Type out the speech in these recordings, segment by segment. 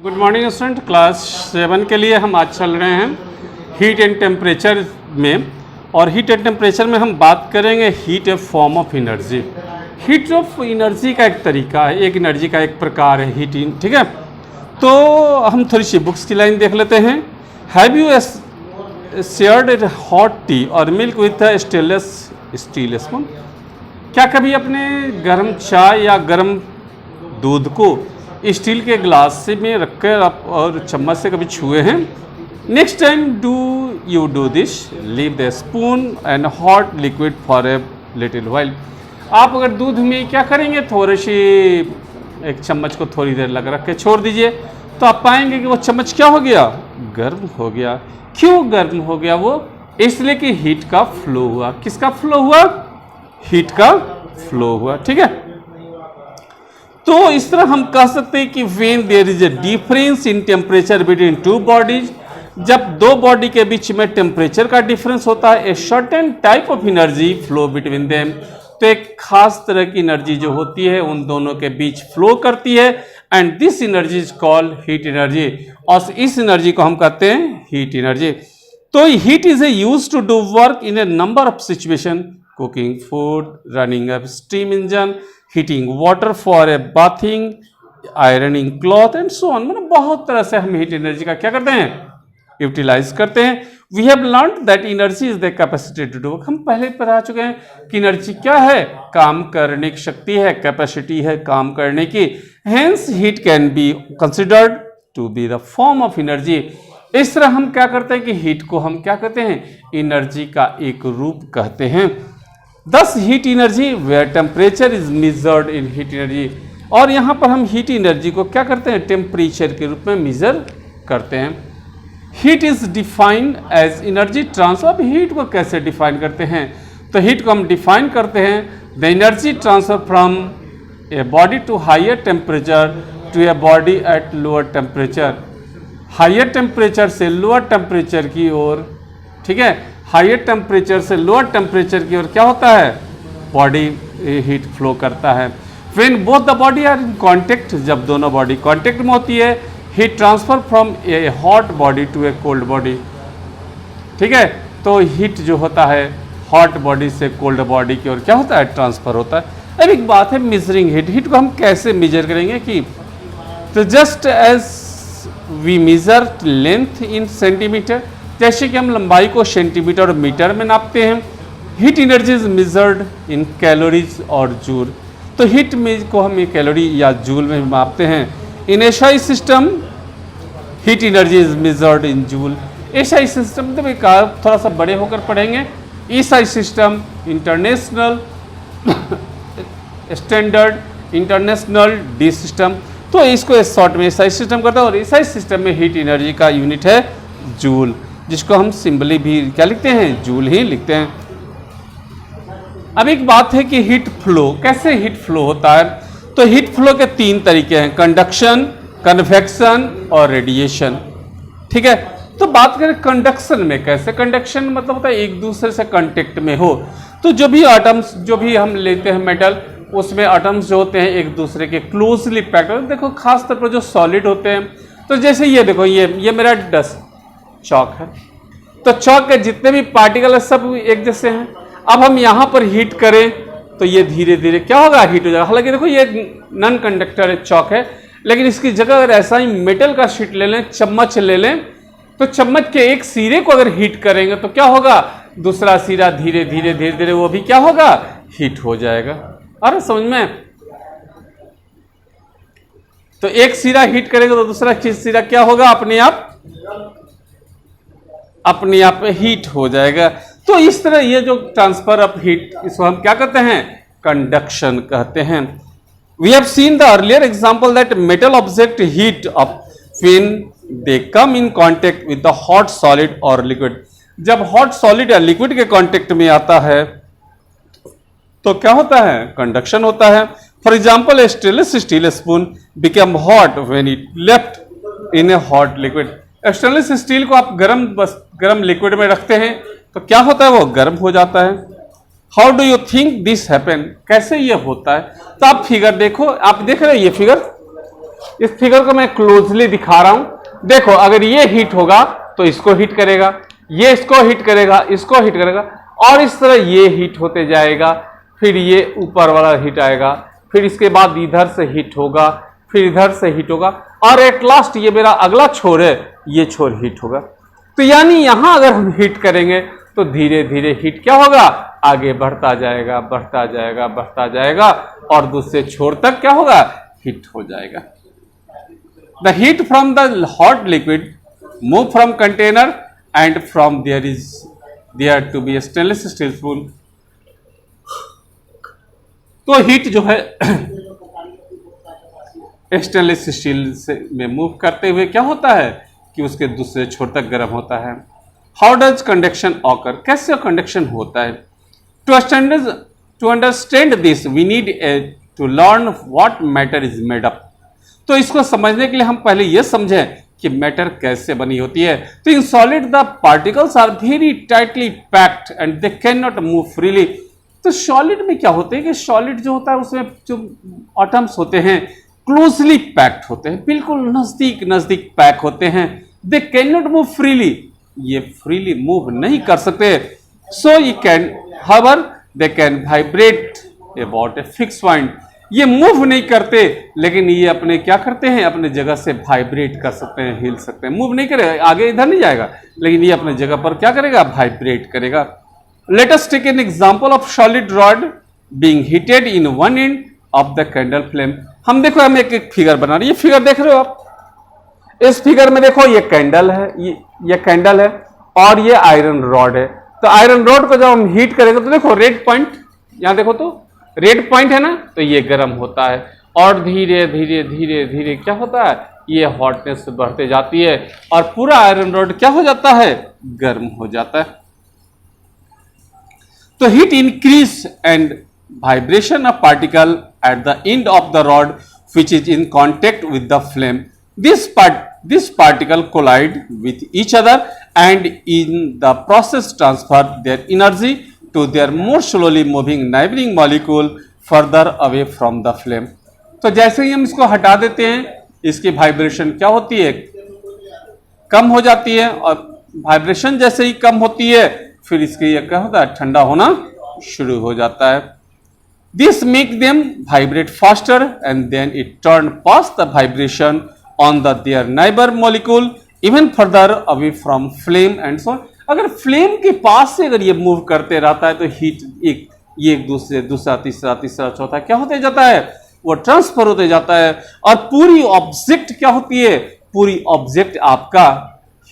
Good morning student, class 7 के लिए हम आज चल रहे हैं हीट एंड टेम्परेचर में। और हीट एंड टेम्परेचर में हम बात करेंगे heat A form of energy. Heat of energy का एक तरीका है, एक एनर्जी का एक प्रकार है हीटिंग, ठीक है। तो हम थोड़ी सी बुक्स की लाइन देख लेते हैं। Have you shared a hot tea और milk with a stainless steel spoon? क्या कभी अपने गर्म चाय या गर्म दूध को स्टील के ग्लास से में रखकर आप और चम्मच से कभी छुए हैं? Next time do you do this, leave the spoon and hot liquid for a little while. आप अगर दूध में क्या करेंगे, थोड़ी सी एक चम्मच को थोड़ी देर लगा रख के छोड़ दीजिए, तो आप पाएंगे कि वो चम्मच क्या हो गया, गर्म हो गया। क्यों गर्म हो गया? वो इसलिए कि हीट का फ्लो हुआ। किसका फ्लो हुआ? हीट का फ्लो हुआ, ठीक है। तो इस तरह हम कह सकते हैं कि when there is a difference in temperature between two bodies, जब दो बॉडी के बीच में टेम्परेचर का डिफरेंस होता है, a certain type of energy flow between them, तो एक खास तरह की एनर्जी जो होती है उन दोनों के बीच फ्लो करती है, and this energy is called heat energy. और इस एनर्जी को हम कहते हैं हीट एनर्जी। तो heat is a use to do work in a number of situation, cooking food, running a steam engine, heating water for a bathing, ironing cloth and so on. मतलब बहुत तरह से हम हीट एनर्जी का क्या करते हैं, यूटिलाइज करते हैं। We have learn that energy is the capacity to do. हम पहले पढ़ा चुके हैं कि एनर्जी क्या है, काम करने की शक्ति है, कैपेसिटी है काम करने की। Hence heat can be considered to be the form of energy. इस तरह हम क्या करते हैं कि हीट को हम क्या कहते हैं, एनर्जी का एक रूप कहते हैं। Thus heat energy where temperature is measured in heat energy। और यहाँ पर हम हीट एनर्जी को क्या करते हैं, टेम्परेचर के रूप में मेजर करते हैं। Heat is defined as energy transfer. अब हीट को कैसे डिफाइन करते हैं, तो हीट को हम डिफाइन करते हैं the energy transfer from a body to higher temperature to a body at lower temperature. Higher temperature से लोअर टेम्परेचर की ओर, ठीक है, हायर टेम्परेचर से लोअर टेम्परेचर की ओर क्या होता है, बॉडी हीट फ्लो करता है। When both the body are in contact, जब दोनों बॉडी कांटेक्ट में होती है, heat transfer from a hot body to a cold body, ठीक है। तो हीट जो होता है हॉट बॉडी से कोल्ड बॉडी की ओर क्या होता है, ट्रांसफर होता है। अब एक बात है मेजरिंग हीट। हीट को हम कैसे मेजर करेंगे कि, तो just as we measure length in centimetre, जैसे कि हम लंबाई को सेंटीमीटर और मीटर में नापते हैं, heat energy is measured in calories और जूल। तो हीट में को हम कैलोरी या जूल में मापते हैं। In SI system heat energy is measured in joule. SI system तो थोड़ा सा बड़े होकर पढ़ेंगे। SI system international standard international D system. तो इसको शॉर्ट में एसआई सिस्टम करता है। और एसआई सिस्टम में हीट एनर्जी का यूनिट है जूल, जिसको हम सिंबली भी क्या लिखते हैं, जूल ही लिखते हैं। अब एक बात है कि हीट फ्लो, कैसे हीट फ्लो होता है, तो हीट फ्लो के तीन तरीके हैं, कंडक्शन, कन्वेक्शन और रेडिएशन, ठीक है। तो बात करें कंडक्शन में, कैसे कंडक्शन मतलब होता है एक दूसरे से कांटेक्ट में हो। तो जो भी एटम्स, जो भी हम लेते हैं मेटल, उसमें एटम्स जो होते हैं एक दूसरे के क्लोजली पैक्ड होते हैं। देखो खास तौर पर जो सॉलिड होते हैं, तो जैसे ये देखो, ये मेरा डस्ट चौक है, तो चौक के जितने भी पार्टिकल है सब एक जैसे हैं। अब हम यहाँ पर हीट करें तो ये धीरे धीरे क्या होगा, हीट हो जाएगा। हालांकि देखो ये नॉन कंडक्टर है, चौक है, लेकिन इसकी जगह अगर ऐसा ही मेटल का शीट ले लें, चम्मच ले लें, तो चम्मच के एक सिरे को अगर हीट करेंगे तो क्या होगा, दूसरा सिरा धीरे धीरे धीरे धीरे वो भी क्या होगा, हीट हो जाएगा। अरे समझ में? तो एक सिरा हीट करेगा तो दूसरा सिरा क्या होगा, अपने आप हीट हो जाएगा। तो इस तरह ये जो ट्रांसफर ऑफ हीट, इसको हम क्या कहते हैं, कंडक्शन कहते हैं। We have seen the earlier example that metal object heat up when they come in contact with the hot solid और लिक्विड। जब हॉट सॉलिड या लिक्विड के कांटेक्ट में आता है तो क्या होता है, कंडक्शन होता है। For example A stainless steel spoon become hot when it left in A hot liquid. Stainless steel को आप गरम लिक्विड में रखते हैं तो क्या होता है, वो गर्म हो जाता है। How do you think this happen, कैसे ये होता है? तो आप फिगर देखो, आप देख रहे हैं ये फिगर, इस फिगर को मैं क्लोजली दिखा रहा हूं। देखो, अगर ये हीट होगा तो इसको हीट करेगा, ये इसको हीट करेगा, इसको हीट करेगा, और इस तरह ये हीट होते जाएगा, फिर ये ऊपर वाला हीट आएगा, फिर इसके बाद इधर से हीट होगा, फिर इधर से हीट होगा, और एट लास्ट ये मेरा अगला छोर है, ये छोर हीट होगा। तो यानी यहां अगर हम हीट करेंगे तो धीरे धीरे हीट क्या होगा, आगे बढ़ता जाएगा, बढ़ता जाएगा, बढ़ता जाएगा, और दूसरे छोर तक क्या होगा, हीट हो जाएगा। The heat from the hot liquid move from container and from there to be stainless steel spoon. तो हीट जो है स्टेनलेस स्टील से में मूव करते हुए क्या होता है कि उसके दूसरे छोर तक गर्म होता है। हाउ डज कंडक्शन ऑकर, कैसे कंडक्शन होता है। To understand this we need to learn what matter is made up. तो इसको समझने के लिए हम पहले यह समझें कि मैटर कैसे बनी होती है। तो in solid the particles are very tightly packed and they can not move freely. तो सॉलिड में क्या होते हैं कि सॉलिड जो होता है उसमें जो एटम्स होते हैं क्लोजली पैक्ड होते हैं, बिल्कुल नजदीक नजदीक पैक होते हैं। दे कैन नॉट मूव फ्रीली, ये फ्रीली मूव नहीं कर सकते। So you can however they can vibrate about a fix point. ये मूव नहीं करते, लेकिन ये अपने क्या करते हैं, अपने जगह से वाइब्रेट कर सकते हैं, हिल सकते हैं। मूव नहीं करेगा, आगे इधर नहीं जाएगा, लेकिन ये अपने जगह पर क्या करेगा, वाइब्रेट करेगा। Let us take an example of solid rod being heated in one end of the candle flame. हम देखो, हम एक फिगर बना रहे हैं। ये फिगर देख रहे हो आप, इस फिगर में देखो ये कैंडल है, ये कैंडल है, और ये आयरन रॉड है। तो आयरन रॉड को जब हम हीट करेंगे तो देखो रेड पॉइंट, यहां देखो तो रेड पॉइंट है ना, तो ये गर्म होता है, और धीरे धीरे धीरे धीरे क्या होता है, ये हॉटनेस बढ़ते जाती है, और पूरा आयरन रॉड क्या हो जाता है, गर्म हो जाता है। तो heat increase and vibration of particle at the end of the rod which is in contact with the flame. This particle collide with each other and in the process transfer their energy to their more slowly moving neighboring molecule further away from the flame. तो जैसे ही हम इसको हटा देते हैं, इसकी vibration क्या होती है, कम हो जाती है, और वाइब्रेशन जैसे ही कम होती है फिर इसके क्या होता है, ठंडा होना शुरू हो जाता है। This make them vibrate faster and then it turn past the vibration on their neighbor molecule even further away from flame and so on. अगर फ्लेम के पास से अगर ये मूव करते रहता है तो हीट एक दूसरे दूसरा तीसरा तीसरा चौथा क्या होते जाता है, वो ट्रांसफर होते जाता है, और पूरी ऑब्जेक्ट क्या होती है, पूरी ऑब्जेक्ट आपका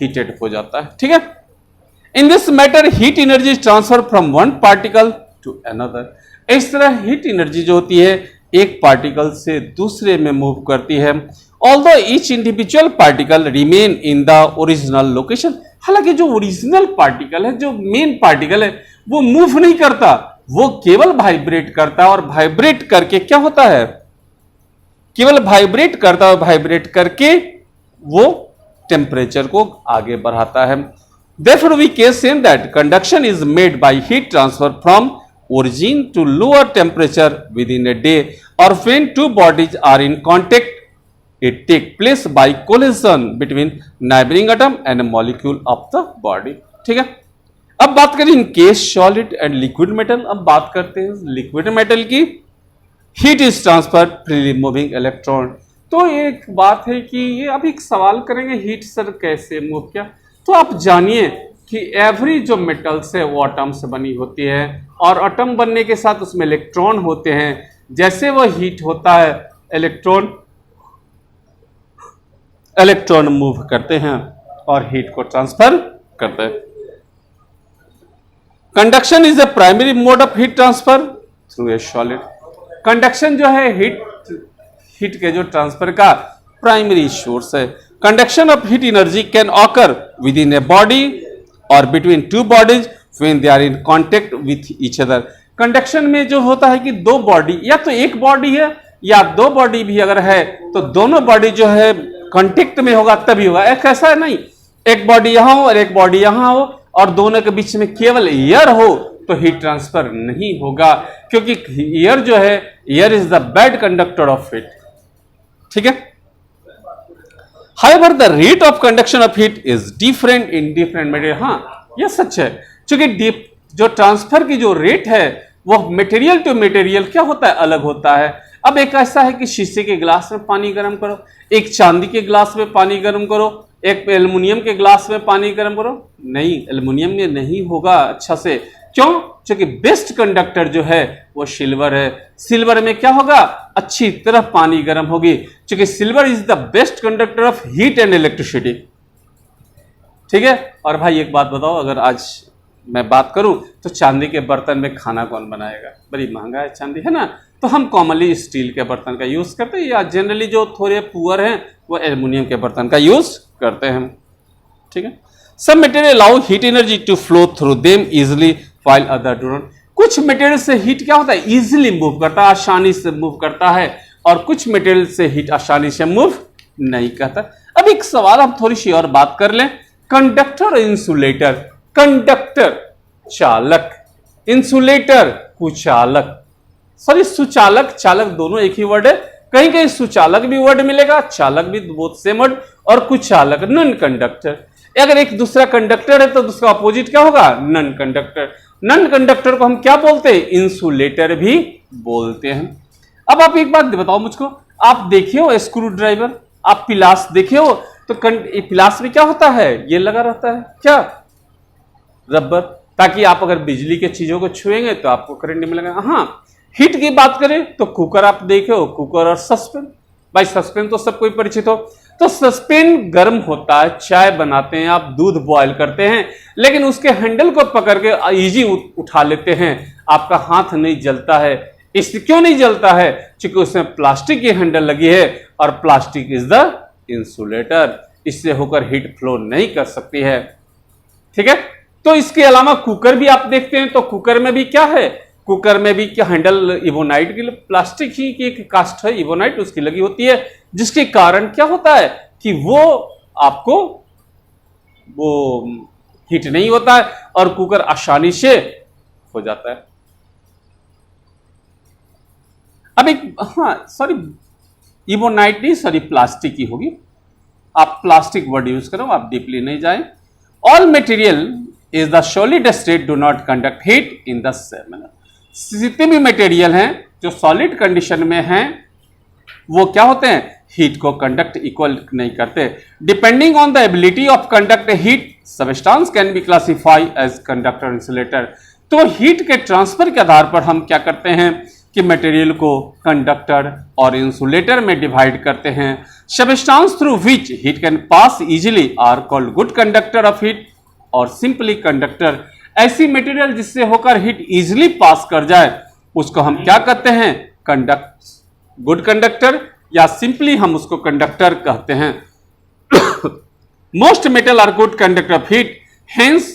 हीटेड हो जाता है। ठीक है। In this matter heat energy transfer from one particle to another. इस तरह हीट एनर्जी जो होती है एक पार्टिकल से दूसरे में मूव करती है। Although each individual particle remain in the original location. हालांकि जो ओरिजिनल पार्टिकल है, जो मेन पार्टिकल है, वो मूव नहीं करता, वो केवल वाइब्रेट करता है, और वाइब्रेट करके क्या होता है, केवल वाइब्रेट करता है, वाइब्रेट करके वो टेम्परेचर को आगे बढ़ाता है। Therefore we can say that conduction is made by heat transfer from origin to lower temperature within a day, or when two bodies are in contact it take place by collision between neighboring atom and a molecule of the body. ठीक है। अब बात करें in case solid and liquid metal. अब बात करते हैं liquid metal की। Heat is transfer freely moving electron. तो एक बात है कि ये अब एक सवाल करेंगे, हीट सर कैसे मूव किया। तो आप जानिए कि एवरी जो मेटल्स है वो एटम से बनी होती है, और एटम बनने के साथ उसमें इलेक्ट्रॉन होते हैं। जैसे वो हीट होता है, इलेक्ट्रॉन मूव करते हैं और हीट को ट्रांसफर करते हैं। Conduction is a primary mode of heat transfer through a solid. Conduction जो है हीट के जो ट्रांसफर का प्राइमरी सोर्स है। Conduction of heat energy can occur within a body और between two bodies when they are in contact with each other. Conduction में जो होता है कि दो बॉडी, या तो एक बॉडी है या दो बॉडी भी अगर है, तो दोनों बॉडी जो है कांटेक्ट में होगा तभी होगा। एक ऐसा है नहीं, एक बॉडी यहां हो और एक बॉडी यहां हो और दोनों के बीच में केवल एयर हो तो हीट ट्रांसफर नहीं होगा, क्योंकि एयर जो है, air is the bad conductor of heat. ठीक है। However the rate of conduction of heat is different in different material. हाँ, यह सच है, क्योंकि जो ट्रांसफर की जो रेट है वो मटेरियल टू मटेरियल क्या होता है, अलग होता है। अब एक ऐसा है कि शीशे के गिलास में पानी गर्म करो, एक चांदी के गिलास में पानी गर्म करो, एक एल्युमिनियम के गिलास में पानी गर्म करो, नहीं, एल्युमिनियम में नहीं होगा अच्छा से। क्यों? क्योंकि बेस्ट कंडक्टर जो है वो सिल्वर है। सिल्वर में क्या होगा, अच्छी तरह पानी गर्म होगी, क्योंकि silver is the best conductor of heat and electricity. ठीक है। और भाई एक बात बताओ, अगर आज मैं बात करूं तो चांदी के बर्तन में खाना कौन बनाएगा, बड़ी महंगा है चांदी, है ना। तो हम कॉमनली स्टील के बर्तन का यूज करते हैं, या जनरली जो थोड़े पुअर हैं वो एल्युमिनियम के बर्तन का यूज करते हैं। ठीक है। Some material allow heat energy to flow through them easily while other do not. कुछ मटेरियल से हीट क्या होता है, इजिली मूव करता है, आसानी से मूव करता है, और कुछ मटेरियल से हीट आसानी से मूव नहीं करता। अब एक सवाल हम थोड़ी सी और बात कर लें, कंडक्टर और इंसुलेटर। कंडक्टर चालक, इंसुलेटर कुचालक। सॉरी, सुचालक चालक दोनों एक ही वर्ड है, कहीं कहीं सुचालक भी वर्ड मिलेगा, चालक भी, बोथ सेम वर्ड, और कुचालक नॉन कंडक्टर। अगर एक दूसरा कंडक्टर है तो उसका अपोजिट क्या होगा, नॉन कंडक्टर। नॉन कंडक्टर को हम क्या बोलते हैं, इंसुलेटर भी बोलते हैं। अब आप एक बात बताओ मुझको, आप देखे हो स्क्रू ड्राइवर, आप पिलास देखे हो, तो पिलास में क्या होता है, ये लगा रहता है क्या, रबर, ताकि आप अगर बिजली के चीजों को छुएंगे तो आपको करंट मिलेगा। हाँ, हीट की बात करें तो कुकर आप देखे हो, कुकर और सस्पेन, भाई सस्पेन तो सब कोई परिचित हो। तो सस्पेन गर्म होता है, चाय बनाते हैं आप, दूध बॉयल करते हैं, लेकिन उसके हैंडल को पकड़ के इजी उठा लेते हैं, आपका हाथ नहीं जलता है। इस क्यों नहीं जलता है, क्योंकि उसमें प्लास्टिक की हैंडल लगी है, और प्लास्टिक इज द इंसुलेटर, इससे होकर हीट फ्लो नहीं कर सकती है। ठीक है। तो इसके अलावा कुकर भी आप देखते हैं, तो कुकर में भी क्या है, कुकर में भी क्या हैंडल इवोनाइट की, प्लास्टिक ही की एक कास्ट है इवोनाइट, उसकी लगी होती है, जिसके कारण क्या होता है कि वो आपको वो हीट नहीं होता है, और कुकर आसानी से हो जाता है। अब एक, हाँ सॉरी, इवोनाइट नहीं, सॉरी प्लास्टिक ही होगी, आप प्लास्टिक वर्ड यूज करो, आप डीपली नहीं जाएं। All material is the solid state do not conduct heat in the same manner. जितने भी मटेरियल हैं जो सॉलिड कंडीशन में हैं वो क्या होते हैं, हीट को कंडक्ट इक्वल नहीं करते। Depending on the ability of conduct heat, substance can be classify as conductor insulator. तो हीट के ट्रांसफर के आधार पर हम क्या करते हैं कि मटेरियल को कंडक्टर और इंसुलेटर में डिवाइड करते हैं। Substance through which heat can pass easily are called good conductor of heat और सिंपली कंडक्टर। ऐसी मटेरियल जिससे होकर हीट इजिली पास कर जाए उसको हम क्या कहते हैं, गुड कंडक्टर, या सिंपली हम उसको कंडक्टर कहते हैं। Most metal are good conductor of heat, hence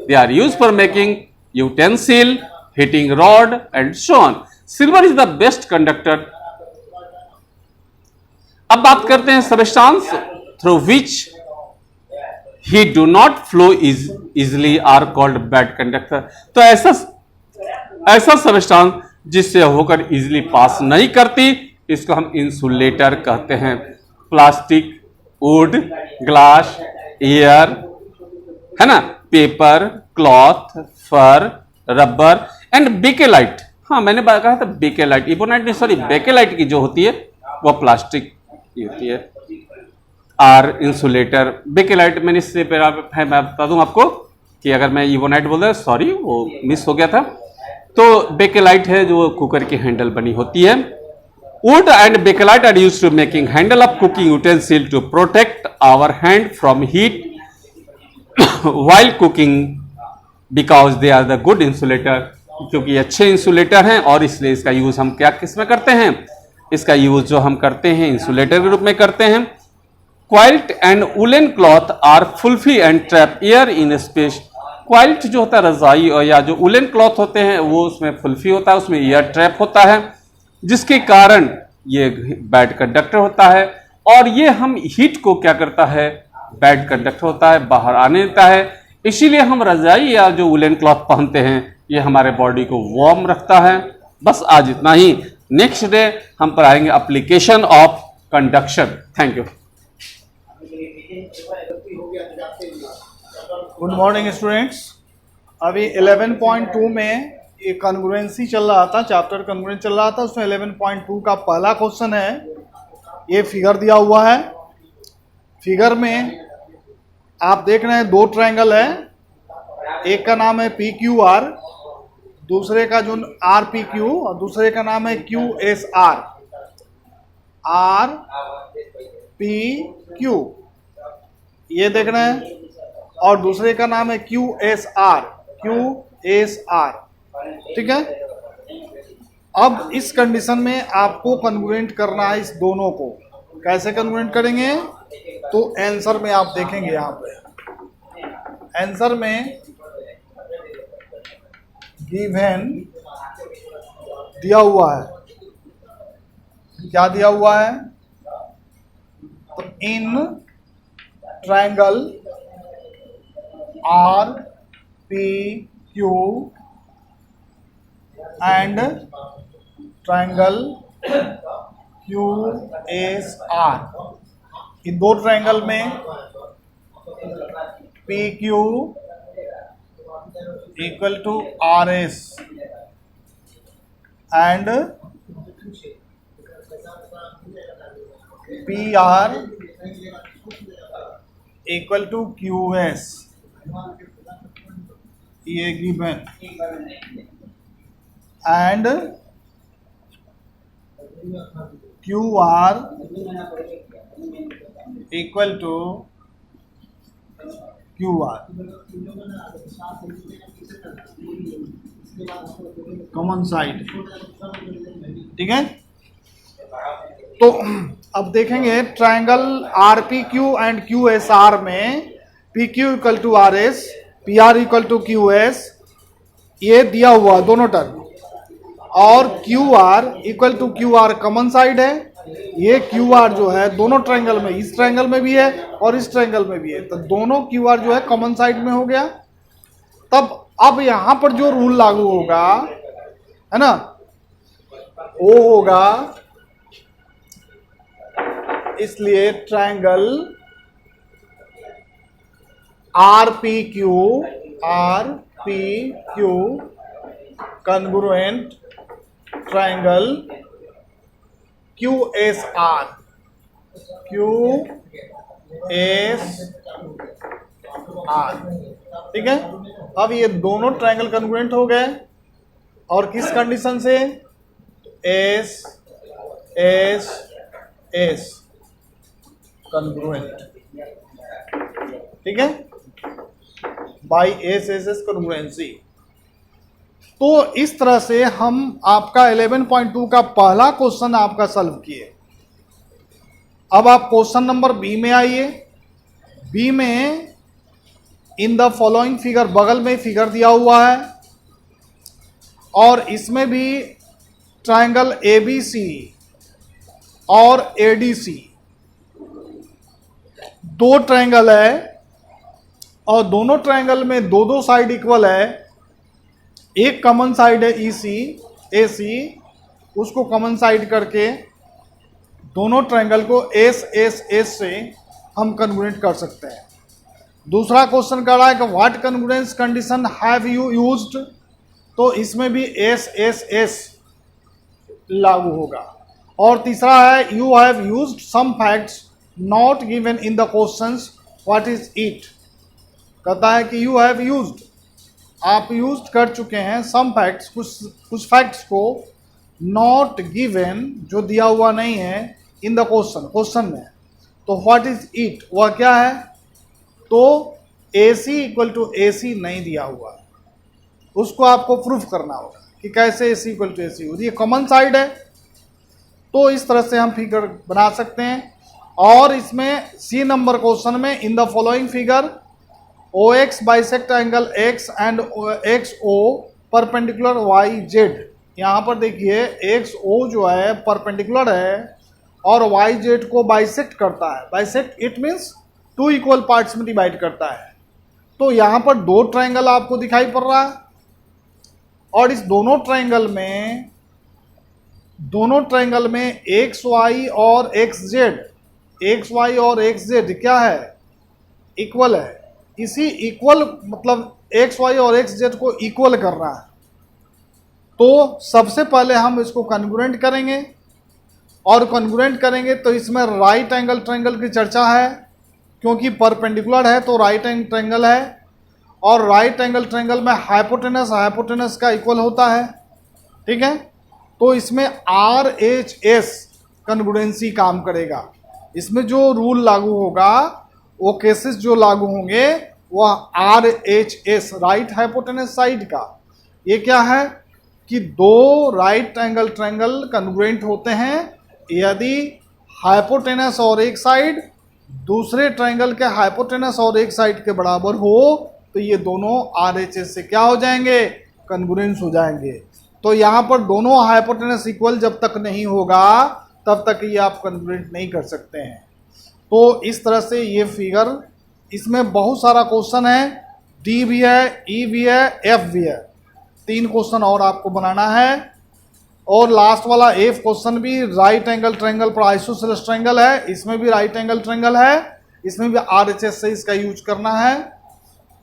they are used for making utensil, heating rod and so on. Silver is the best conductor. अब बात करते हैं substance through which heat do not flow easily are called bad conductor. तो ऐसा substance जिससे होकर easily pass नहीं करती इसको हम इंसुलेटर कहते हैं। प्लास्टिक, वुड, ग्लास, एयर, है ना, paper, cloth, fur, rubber and bakelite. हाँ, मैंने कहा था बेकेलाइट, इबोनाइट नहीं, सॉरी, बेकेलाइट की जो होती है वो प्लास्टिक की होती है। आर इंसुलेटर, बेकेलाइट मैंने इससे मैं बता दूं आपको कि अगर मैं इबोनाइट बोल रहा, सॉरी वो मिस हो गया था। तो बेकेलाइट है जो कुकर की हैंडल बनी होती है। Wood and bakelite are used to making handle of cooking utensil to protect our hand from heat while cooking because they are the good insulator. क्योंकि अच्छे इंसुलेटर हैं और इसलिए इसका यूज हम क्या किस में करते हैं, इसका यूज जो हम करते हैं इंसुलेटर के रूप में करते हैं। Quilt and woollen cloth are fluffy and trap air in space. Quilt जो होता है रजाई, और या जो वुलन क्लॉथ होते हैं वो उसमें फुलफी होता है, उसमें एयर ट्रैप होता है, जिसके कारण ये बैड कंडक्टर होता है। और ये हम हीट को क्या करता है, बैड कंडक्टर होता है, बाहर आने देता है। इसीलिए हम रजाई या जो वुलन क्लॉथ पहनते हैं ये हमारे बॉडी को वार्म रखता है। बस आज इतना ही। नेक्स्ट डे हम पढ़ाएंगे application of conduction. Thank you. Good morning students. अभी 11.2 में ये कॉन्ग्रुएंसी चल रहा था, चैप्टर कॉन्ग्रुएंस चल रहा था। उसमें 11.2 का पहला क्वेश्चन है। ये फिगर दिया हुआ है। फिगर में आप देख रहे हैं दो ट्रायंगल है। एक का नाम है पी क्यू आर, दूसरे का जो आर पी क्यू, और दूसरे का नाम है Q S are. Are P Q ये देख रहे हैं, और दूसरे का नाम है Q S are, Q S are. ठीक है। अब इस कंडीशन में आपको कन्वर्ट करना है इस दोनों को। कैसे कन्वर्ट करेंगे तो आंसर में आप देखेंगे। यहाँ पे आंसर में गिवन दिया हुआ है। क्या दिया हुआ है? तो in triangle R P Q and triangle Q S R, इन दो ट्रायंगल में P Q equal to R S and P R equal to Q S, ये given, and Q R equal to Q R, common side. ठीक है। तो अब देखेंगे triangle R P Q and Q S R में P Q equal to R S, P R equal to Q S, ये दिया हुआ दोनों टर्म, और Q R equal to Q R common side है। ये क्यू आर जो है दोनों ट्रायंगल में, इस ट्रायंगल में भी है और इस ट्रायंगल में भी है, तो दोनों क्यू आर जो है कॉमन साइड में हो गया। तब अब यहां पर जो रूल लागू होगा है ना, वो होगा, इसलिए triangle R P Q congruent triangle Q S are, Q S are. ठीक है। अब ये दोनों ट्रायंगल कॉन्ग्रुएंट हो गए, और किस कंडीशन से? S S S congruent. ठीक है, by S S S congruency. तो इस तरह से हम आपका 11.2 का पहला क्वेश्चन आपका सॉल्व किए। अब आप क्वेश्चन नंबर बी में आइए। बी में इन द फॉलोइंग फिगर, बगल में फिगर दिया हुआ है, और इसमें भी ट्रायंगल एबीसी और एडीसी दो ट्रायंगल है, और दोनों ट्रायंगल में दो दो साइड इक्वल है। एक कॉमन साइड है ईसी एसी, उसको कॉमन साइड करके दोनों ट्रायंगल को एस एस एस से हम कन्वर्ट कर सकते हैं। दूसरा क्वेश्चन कह रहा है कि what convergence condition have you used, तो इसमें भी एस एस एस लागू होगा। और तीसरा है you have used some facts not given in the questions, what is it. कहता है कि यू हैव यूज्ड, आप यूज कर चुके हैं, सम फैक्ट्स, कुछ फैक्ट्स को, नॉट गिवन जो दिया हुआ नहीं है, इन द क्वेश्चन में। तो व्हाट इज इट, वह क्या है? तो AC इक्वल टू AC नहीं दिया हुआ है, उसको आपको प्रूफ करना होगा कि कैसे AC इक्वल टू AC हो। ये कॉमन साइड है, तो इस तरह से हम फिगर बना सकते हैं। और इसमें सी नंबर क्वेश्चन में in the following figure OX bisect angle X and XO perpendicular YZ। यहाँ पर देखिए XO जो है परपेंडिकुलर है और YZ को बाइसेक्ट करता है। Bisect it means two equal parts में डिवाइड करता है। तो यहाँ पर दो ट्रायंगल आपको दिखाई पड़ रहा है, और इस दोनों ट्रायंगल में XY और XZ, XY और XZ क्या है? इक्वल है, इसी इक्वल मतलब एक्स वाई और एक्स जेड को इक्वल करना है। तो सबसे पहले हम इसको कॉन्ग्रुएंट करेंगे, और कॉन्ग्रुएंट करेंगे तो इसमें राइट एंगल ट्रायंगल की चर्चा है, क्योंकि परपेंडिकुलर है तो राइट एंगल ट्रायंगल है, और राइट एंगल ट्रायंगल में हाइपोटेनस का इक्वल होता है, ठीक है। तो इसमें आर एच एस कॉन्ग्रुएंसी काम करेगा। इसमें जो रूल लागू होगा, वो केसेस जो लागू होंगे वह R H S, right hypotenuse side का। ये क्या है कि दो राइट एंगल ट्रायंगल कॉन्ग्रुएंट होते हैं यदि हाइपोटेनस और एक साइड दूसरे ट्रायंगल के हाइपोटेनस और एक साइड के बराबर हो, तो ये दोनों आरएचएस से क्या हो जाएंगे, कॉन्ग्रुएंस हो जाएंगे। तो यहाँ पर दोनों हाइपोटेनस इक्वल जब तक नहीं होगा तब तक ये आप कॉन्ग्रुएंट नहीं कर सकते हैं। तो इस तरह से ये फिगर, इसमें बहुत सारा क्वेश्चन है, डी भी है, ई भी है, एफ भी है, 3 क्वेश्चन और आपको बनाना है। और लास्ट वाला एफ क्वेश्चन भी राइट एंगल ट्रायंगल पर आइसोसेलेस ट्रायंगल है, इसमें भी राइट एंगल ट्रायंगल है, इसमें भी आरएचएस से इसका यूज करना है।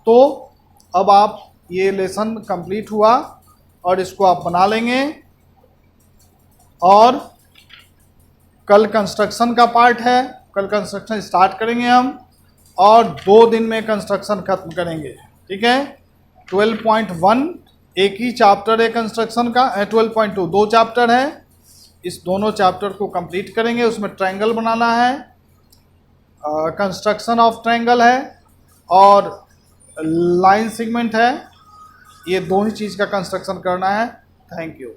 तो अब आप ये लेसन कंप्लीट हुआ और इसको आप बना लेंगे, और कल कंस्ट्रक्शन का पार्ट है, कल कंस्ट्रक्शन स्टार्ट करेंगे हम, और 2 दिन में कंस्ट्रक्शन खत्म करेंगे, ठीक है। 12.1 एक ही चैप्टर है कंस्ट्रक्शन का, 12.2 2 चैप्टर है, इस दोनों चैप्टर को कंप्लीट करेंगे। उसमें ट्रायंगल बनाना है, कंस्ट्रक्शन ऑफ ट्रायंगल है, और लाइन सेगमेंट है, ये 2 ही चीज़ का कंस्ट्रक्शन करना है। Thank you.